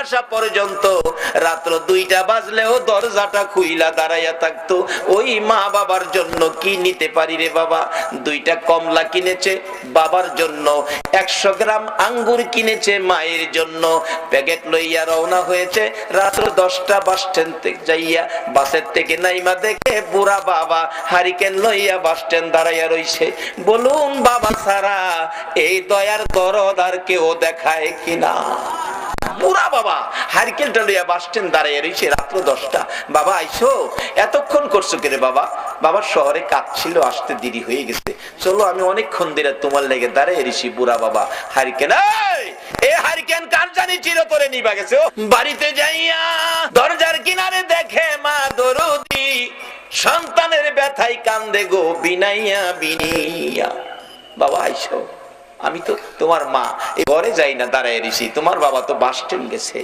আসা পর্যন্ত রাত্র 2টা বাজলেও দরজাটা খুইলা দাঁড়াইয়া থাকতো। ওই মা বাবার জন্য কি নিতে পারি রে বাবা? 2টা কমলা কিনেছে বাবার জন্য, 100 গ্রাম আঙ্গুর কিনেছে মায়ের জন্য। প্যাকেট লইয়া রওনা হয়েছে। রাত্র 10টা বাস স্ট্যান্ড থেকে যাইয়া বাসের থেকে নাইমা দেখে বুড়া বাবা হারিকেন লইয়া বাস স্ট্যান্ড দাঁড়াইয়া রইছে। বলুন বাবা ছাড়া এই দয়ার দরদ আর কেউ দেখায় কিনা? বুড়া বাবা হারিকেনটা লইয়া বাস স্ট্যান্ড দাঁড়াইয়া রইছে। রাত্র 10টা। বাবা আইসো, এতক্ষণ করছো কেরে বাবা? বাবা শহরে কাজ ছিল, আসতে দেরি হয়ে গেছে। চলো আমি অনেকক্ষণ ধরে তোমার লেগে দাঁড়াইয়া রইছি। বুড়া বাবা হারিকেন, এই হারিকেন কার জানি চিরতরে নিবা গেছে। বাড়িতে যাইয়া দরজার কিনারে দেখে মা দরদি সন্তানের ব্যথায় কান্দে গো বিনাইয়া বিনিয়া। বাবা আইসো, আমি তো তোমার মা, এই ঘরে যাই না, দাঁড়ায় রইছি। তোমার বাবা তো বাস স্ট্যান্ড গেছে।